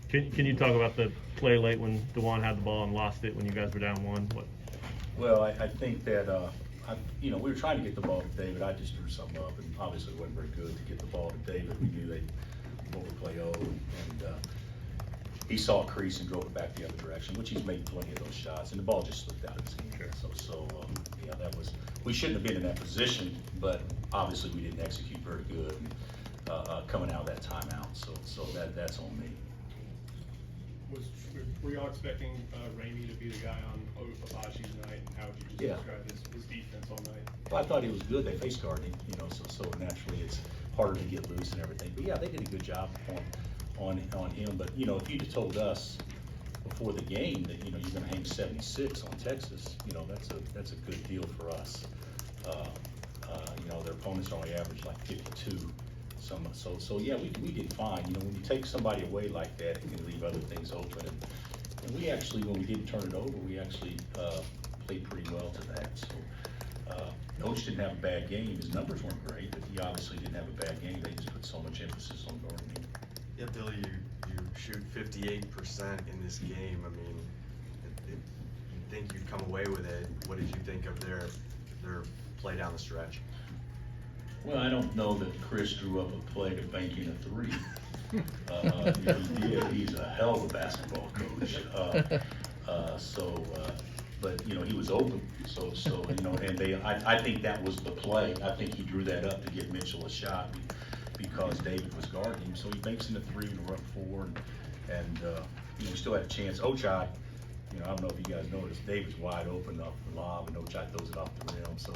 Can you talk about the play late when DeJuan had the ball and lost it when you guys were down 1? What? Well, I think that, we were trying to get the ball to David. I just drew something up, and obviously it wasn't very good to get the ball to David. We knew they'd overplay O, and he saw a crease and drove it back the other direction, which he's made plenty of those shots, and the ball just slipped out of his hand. Sure. Yeah, we shouldn't have been in that position, but obviously we didn't execute very good coming out of that timeout, so that's on me. Were y'all expecting Ramey to be the guy on Abachi's night, and how would you just describe his defense all night? Well, I thought he was good. They face guarded him, so naturally it's harder to get loose and everything. But yeah, they did a good job on him. But if you'd have told us before the game that you're going to hang 76 on Texas, that's a good deal for us. Their opponents only average like 52. So yeah, we did fine. When you take somebody away like that, it can leave other things open. And we actually, when we didn't turn it over, we actually played pretty well to that. So Coach didn't have a bad game. His numbers weren't great, but he obviously didn't have a bad game. They just put so much emphasis on guarding him. Yeah, Billy, you shoot 58% in this game. I mean, you'd think you'd come away with it. What did you think of their play down the stretch? Well, I don't know that Chris drew up a play to bank in a three. He did. He's a hell of a basketball coach. But he was open. I think that was the play. I think he drew that up to give Mitchell a shot because David was guarding him. So he banks in a three and we're up 4, and we still had a chance. Ochai, I don't know if you guys noticed, David's wide open off the lob, and Ochai throws it off the rim. So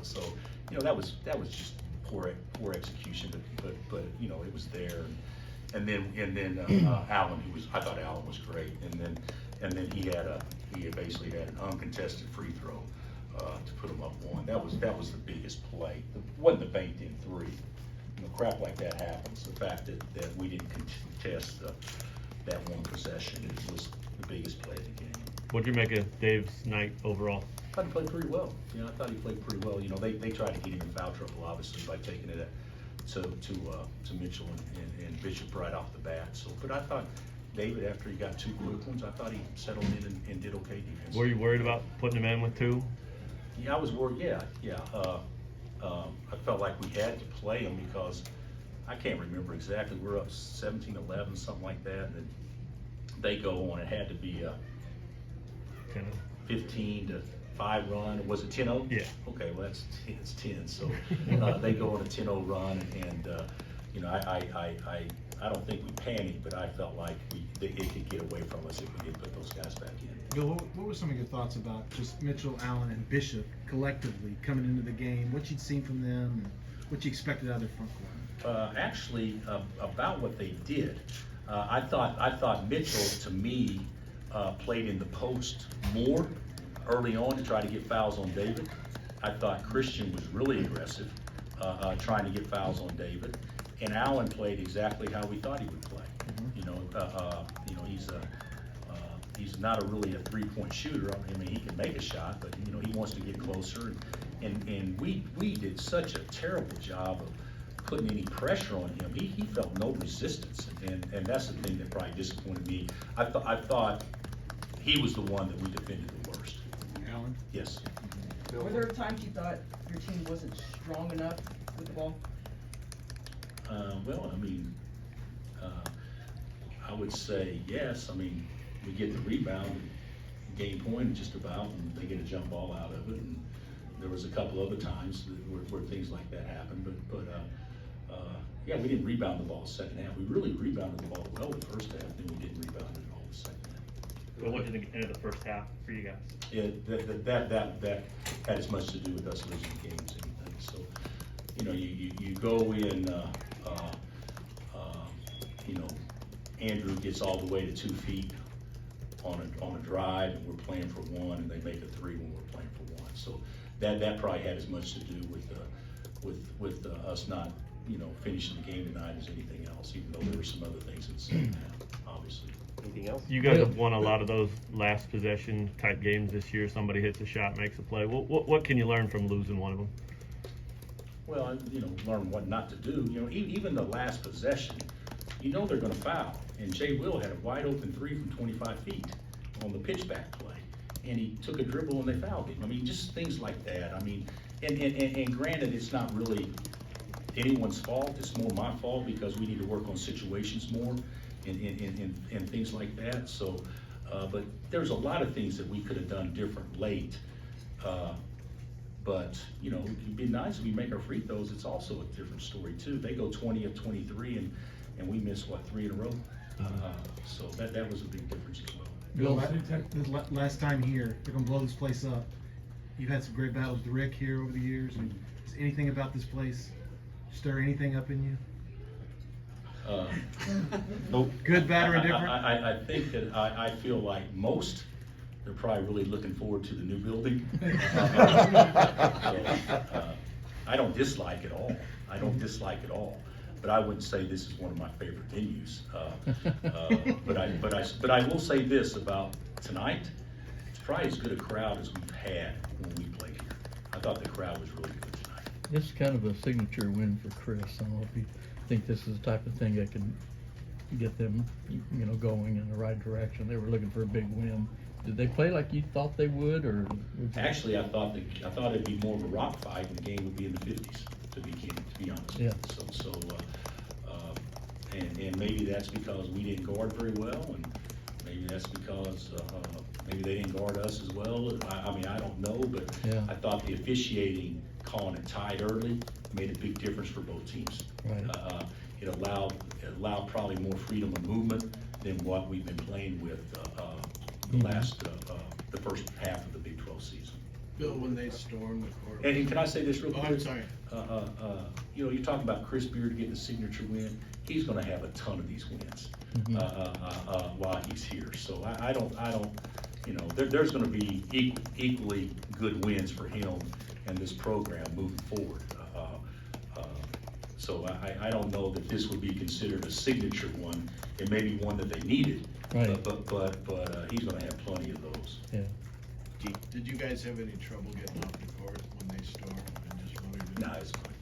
that was just poor execution, but it was there. And then Allen, I thought Allen was great. And then he basically had an uncontested free throw to put him up 1. That was the biggest play. It wasn't the banked in three. Crap like that happens. The fact that we didn't contest that one possession was the biggest play of the game. What'd you make of Dave's night overall? I thought he played pretty well. I thought he played pretty well. They tried to get him in foul trouble, obviously, by taking it to Mitchell and Bishop right off the bat. But I thought David, after he got 2 quick ones, I thought he settled in and did okay defense. Were you worried about putting him in with 2? Yeah, I was worried. Yeah. I felt like we had to play him because I can't remember exactly. We're up 17-11, something like that, and then they go on. It had to be a 15-5 run. Or was it 10-0? Yeah. Okay, well it's 10. So they go on a 10-0 run, and I don't think we panicked, but I felt like it could get away from us if we didn't put those guys back in. Bill, what were some of your thoughts about just Mitchell, Allen, and Bishop collectively coming into the game? What you'd seen from them, and what you expected out of their front court? Actually, about what they did, I thought Mitchell, to me, played in the post more early on to try to get fouls on David. I thought Christian was really aggressive, trying to get fouls on David, and Allen played exactly how we thought he would play. He's not really a three-point shooter. I mean, he can make a shot, but he wants to get closer. And we did such a terrible job of putting any pressure on him. He felt no resistance, and that's the thing that probably disappointed me. I thought he was the one that we defended the worst. Allen? Yes. Were there times you thought your team wasn't strong enough with the ball? Well, I mean, I would say yes. I mean, we get the rebound, game point just about, and they get a jump ball out of it. And there was a couple other times where things like that happened. But yeah, we didn't rebound the ball the second half. We really rebounded the ball well the first half, then we didn't rebound it all the second half. Well, what did the end of the first half for you guys? Yeah, that had as much to do with us losing games as anything. So, you go in, Andrew gets all the way to 2 feet on a drive, and we're playing for 1, and they make a 3 when we're playing for 1. So that probably had as much to do with us not finishing the game tonight as anything else, even though there were some other things in the second half, obviously. Anything else? You guys have won a lot of those last possession type games this year. Somebody hits a shot, makes a play. What can you learn from losing one of them? Well, learn what not to do. Even the last possession, you know they're gonna foul. And Jay Will had a wide open three from 25 feet on the pitchback play. And he took a dribble and they fouled him. I mean, just things like that. I mean, and granted, it's not really anyone's fault. It's more my fault because we need to work on situations more and things like that. So, but there's a lot of things that we could have done different late. But, you know, it'd be nice if we make our free throws. It's also a different story too. They go 20 of 23 and we miss, what, 3 in a row? So that was a big difference as well. Bill, this last time here, they're gonna blow this place up. You've had some great battles with Rick here over the years. Is anything about this place stir anything up in you? Nope. Good, bad, or indifferent? I think that I feel like most, they're probably really looking forward to the new building. I don't dislike it all. I don't dislike it all. But I wouldn't say this is one of my favorite venues. But I will say this about tonight. It's probably as good a crowd as we've had when we played here. I thought the crowd was really good tonight. This is kind of a signature win for Chris. I don't know if you think this is the type of thing that can get them, you know, going in the right direction. They were looking for a big win. Did they play like you thought they would, or? Actually, I thought it'd be more of a rock fight, and the game would be in the 50s. To be honest. Yeah. And maybe that's because we didn't guard very well, and maybe that's because maybe they didn't guard us as well. I mean, I don't know, but Yeah. I thought the officiating, calling it tied early, made a big difference for both teams. Right. It allowed probably more freedom of movement than what we've been playing with the first half of the Big 12 season. Bill, when they stormed the court. And can I say this real Oh, quick? I'm sorry. You know, you're talking about Chris Beard getting a signature win. He's gonna have a ton of these wins, while he's here. So I don't, you know, there's gonna be equally good wins for him and this program moving forward. So I don't know that this would be considered a signature one. It may be one that they needed, Right. but he's gonna have plenty of those. Yeah. Did you guys have any trouble getting off the court when they stormed and just wanted to? No, it's fine.